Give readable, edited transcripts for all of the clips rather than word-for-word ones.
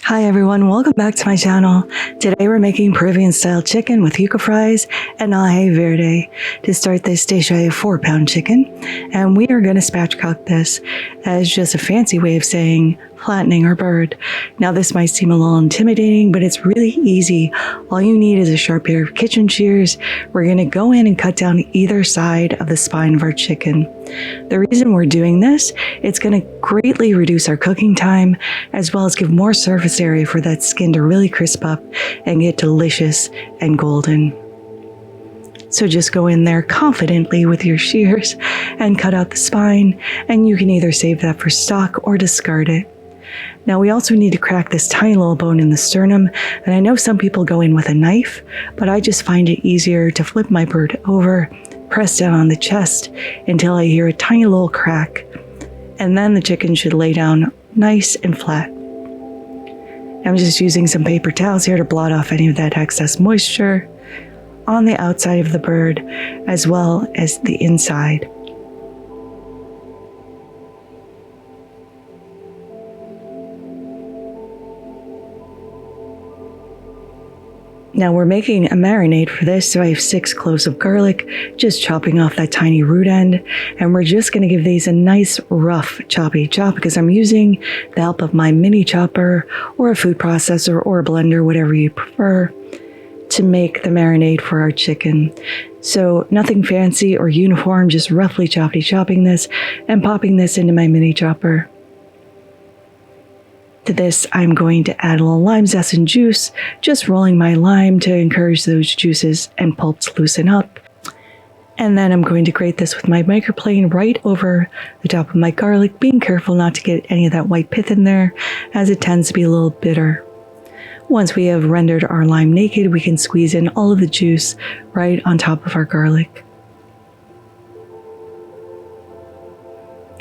Hi everyone, welcome back to my channel. Today we're making Peruvian style chicken with yucca fries and Aji Verde. To start this dish I have 4-pound chicken, and we are going to spatchcock this as just a fancy way of saying flattening our bird. Now this might seem a little intimidating, but it's really easy. All you need is a sharp pair of kitchen shears. We're going to go in and cut down either side of the spine of our chicken. The reason we're doing this, it's going to greatly reduce our cooking time, as well as give more surface area for that skin to really crisp up and get delicious and golden. So just go in there confidently with your shears and cut out the spine, and you can either save that for stock or discard it. Now we also need to crack this tiny little bone in the sternum, and I know some people go in with a knife, but I just find it easier to flip my bird over, press down on the chest until I hear a tiny little crack, and then the chicken should lay down nice and flat. I'm just using some paper towels here to blot off any of that excess moisture on the outside of the bird as well as the inside. Now we're making a marinade for this, so I have 6 cloves of garlic, just chopping off that tiny root end, and we're just going to give these a nice rough choppy chop because I'm using the help of my mini chopper or a food processor or a blender, whatever you prefer, to make the marinade for our chicken. So nothing fancy or uniform, just roughly chopping this and popping this into my mini chopper. To this, I'm going to add a little lime zest and juice, just rolling my lime to encourage those juices and pulp to loosen up. And then I'm going to grate this with my microplane right over the top of my garlic, being careful not to get any of that white pith in there, as it tends to be a little bitter. Once we have rendered our lime naked, we can squeeze in all of the juice right on top of our garlic.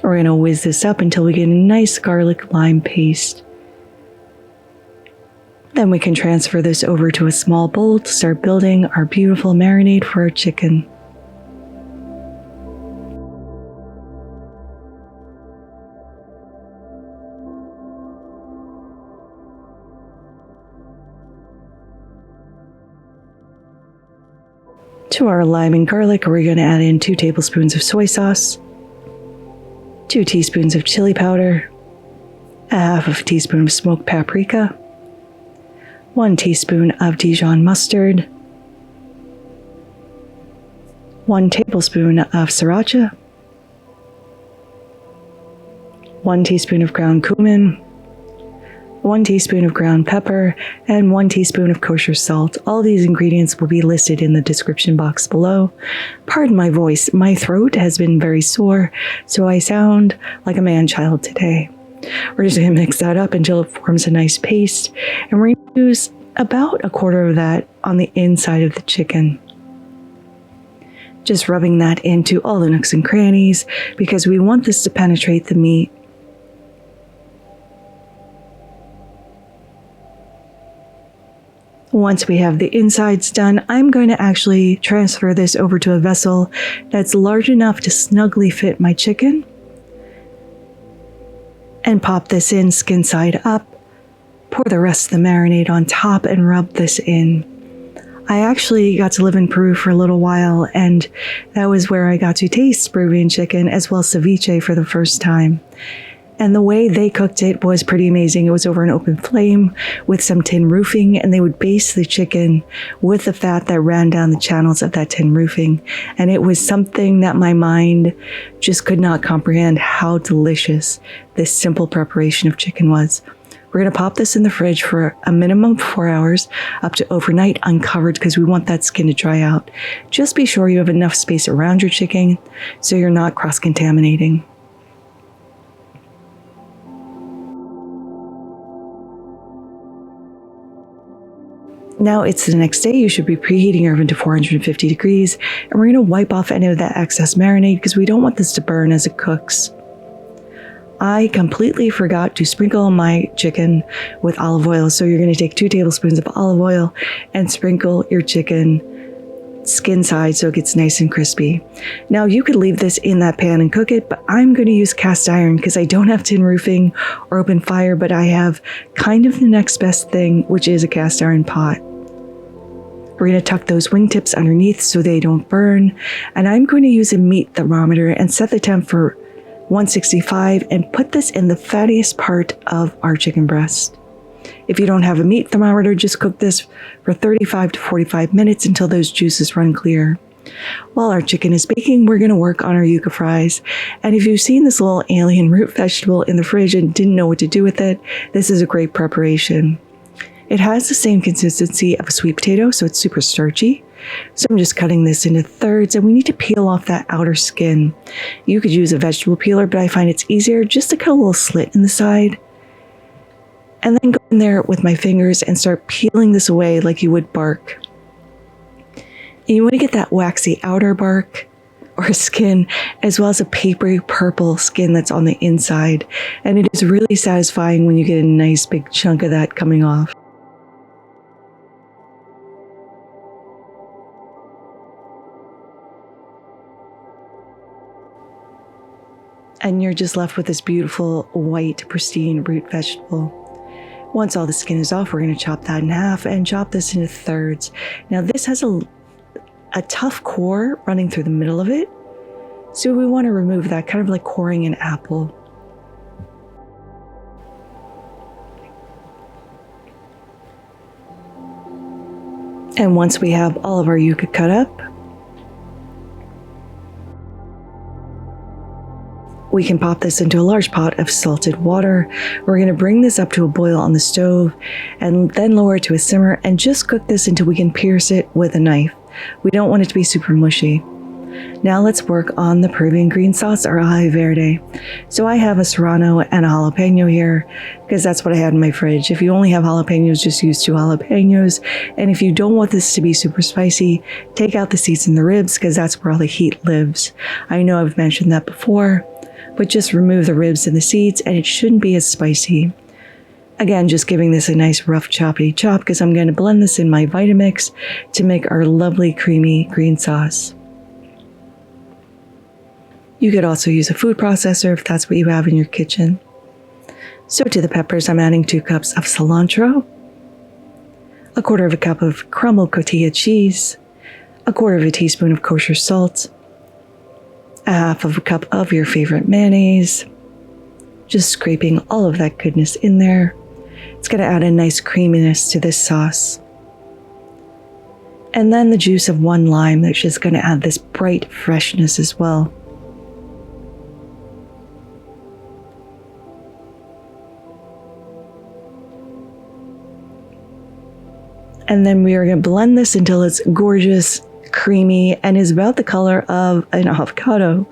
We're going to whiz this up until we get a nice garlic lime paste. Then we can transfer this over to a small bowl to start building our beautiful marinade for our chicken. To our lime and garlic, we're going to add in 2 tablespoons of soy sauce, 2 teaspoons of chili powder, a half of a teaspoon of smoked paprika, 1 teaspoon of Dijon mustard, 1 tablespoon of sriracha, 1 teaspoon of ground cumin, 1 teaspoon of ground pepper, and 1 teaspoon of kosher salt. All these ingredients will be listed in the description box below. Pardon my voice, my throat has been very sore, so I sound like a man-child today. We're just going to mix that up until it forms a nice paste, and we're going to use about 1/4 of that on the inside of the chicken. Just rubbing that into all the nooks and crannies because we want this to penetrate the meat. Once we have the insides done, I'm going to actually transfer this over to a vessel that's large enough to snugly fit my chicken and pop this in skin side up, pour the rest of the marinade on top and rub this in. I actually got to live in Peru for a little while, and that was where I got to taste Peruvian chicken as well as ceviche for the first time. And the way they cooked it was pretty amazing. It was over an open flame with some tin roofing, and they would baste the chicken with the fat that ran down the channels of that tin roofing. And it was something that my mind just could not comprehend how delicious this simple preparation of chicken was. We're going to pop this in the fridge for a minimum of 4 hours, up to overnight uncovered, because we want that skin to dry out. Just be sure you have enough space around your chicken so you're not cross-contaminating. Now it's the next day. You should be preheating your oven to 450 degrees, and we're going to wipe off any of that excess marinade because we don't want this to burn as it cooks. I completely forgot to sprinkle my chicken with olive oil, so you're going to take 2 tablespoons of olive oil and sprinkle your chicken skin side so it gets nice and crispy. Now you could leave this in that pan and cook it, but I'm going to use cast iron because I don't have tin roofing or open fire, but I have kind of the next best thing, which is a cast iron pot. We're going to tuck those wingtips underneath so they don't burn, and I'm going to use a meat thermometer and set the temp for 165 and put this in the fattiest part of our chicken breast. If you don't have a meat thermometer, just cook this for 35 to 45 minutes until those juices run clear. While our chicken is baking, we're going to work on our yucca fries. And if you've seen this little alien root vegetable in the fridge and didn't know what to do with it, this is a great preparation. It has the same consistency of a sweet potato, so it's super starchy. So I'm just cutting this into thirds, and we need to peel off that outer skin. You could use a vegetable peeler, but I find it's easier just to cut a little slit in the side. And then go in there with my fingers and start peeling this away like you would bark. And you want to get that waxy outer bark or skin, as well as a papery purple skin that's on the inside. And it is really satisfying when you get a nice big chunk of that coming off. And you're just left with this beautiful white pristine root vegetable. Once all the skin is off, we're going to chop that in half and chop this into thirds. Now this has a tough core running through the middle of it, so we want to remove that, kind of like coring an apple. And once we have all of our yucca cut up, we can pop this into a large pot of salted water. We're going to bring this up to a boil on the stove and then lower it to a simmer and just cook this until we can pierce it with a knife. We don't want it to be super mushy. Now let's work on the Peruvian green sauce, or Aji Verde. So I have a serrano and a jalapeno here because that's what I had in my fridge. If you only have jalapenos, just use 2 jalapenos. And if you don't want this to be super spicy, take out the seeds and the ribs because that's where all the heat lives. I know I've mentioned that before, but just remove the ribs and the seeds and it shouldn't be as spicy. Again, just giving this a nice rough choppity chop because I'm going to blend this in my Vitamix to make our lovely creamy green sauce. You could also use a food processor if that's what you have in your kitchen. So to the peppers, I'm adding 2 cups of cilantro, 1/4 cup of crumbled cotija cheese, 1/4 teaspoon of kosher salt, 1/2 cup of your favorite mayonnaise, just scraping all of that goodness in there. It's going to add a nice creaminess to this sauce. And then the juice of 1 lime, that's just going to add this bright freshness as well. And then we are going to blend this until it's gorgeous, creamy, and is about the color of an avocado.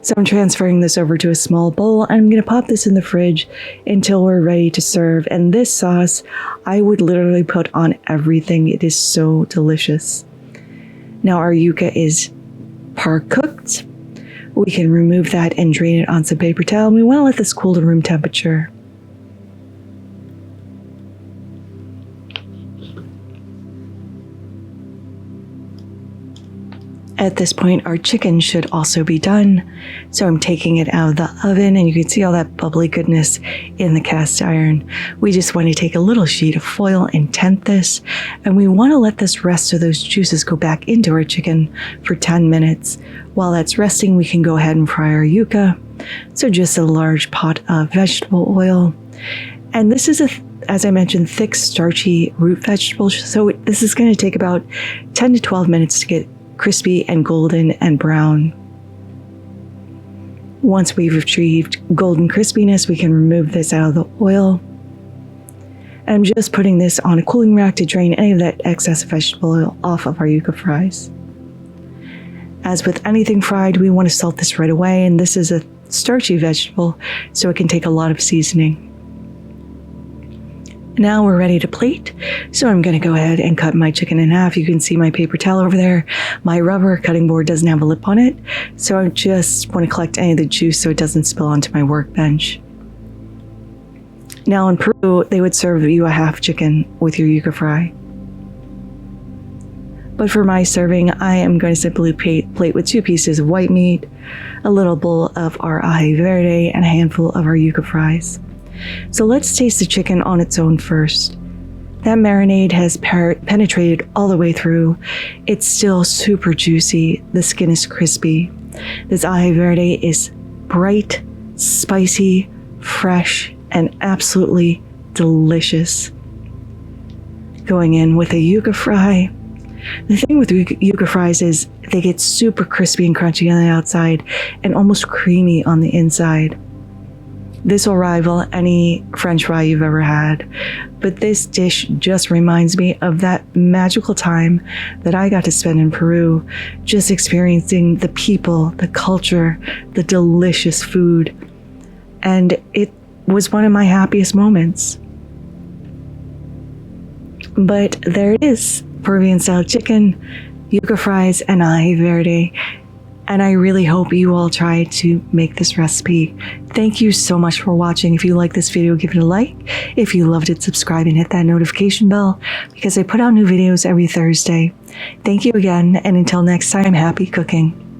So I'm transferring this over to a small bowl. I'm going to pop this in the fridge until we're ready to serve. And this sauce, I would literally put on everything. It is so delicious. Now our yucca is par cooked. We can remove that and drain it on some paper towel. And we want to let this cool to room temperature. At this point, our chicken should also be done. So I'm taking it out of the oven and you can see all that bubbly goodness in the cast iron. We just want to take a little sheet of foil and tent this, and we want to let this rest so those juices go back into our chicken for 10 minutes. While that's resting, we can go ahead and fry our yucca. So just a large pot of vegetable oil. And this is as I mentioned, thick, starchy root vegetable. So this is going to take about 10 to 12 minutes to get crispy and golden and brown. Once we've retrieved golden crispiness, we can remove this out of the oil. And I'm just putting this on a cooling rack to drain any of that excess vegetable oil off of our yucca fries. As with anything fried, we want to salt this right away, and this is a starchy vegetable, so it can take a lot of seasoning. Now we're ready to plate, so I'm going to go ahead and cut my chicken in half. You can see my paper towel over there. My rubber cutting board doesn't have a lip on it, so I just want to collect any of the juice so it doesn't spill onto my workbench. Now in Peru, they would serve you a half chicken with your yucca fry. But for my serving, I am going to simply plate with 2 pieces of white meat, a little bowl of our aji verde, and a handful of our yucca fries. So let's taste the chicken on its own first. That marinade has penetrated all the way through. It's still super juicy. The skin is crispy. This aji verde is bright, spicy, fresh, and absolutely delicious. Going in with a yucca fry. The thing with yucca fries is they get super crispy and crunchy on the outside and almost creamy on the inside. This will rival any French fry you've ever had, but this dish just reminds me of that magical time that I got to spend in Peru, just experiencing the people, the culture, the delicious food, and it was one of my happiest moments. But there it is, Peruvian style chicken, yucca fries, and aji verde. And I really hope you all try to make this recipe. Thank you so much for watching. If you like this video, give it a like. If you loved it, subscribe and hit that notification bell because I put out new videos every Thursday. Thank you again, and until next time, happy cooking.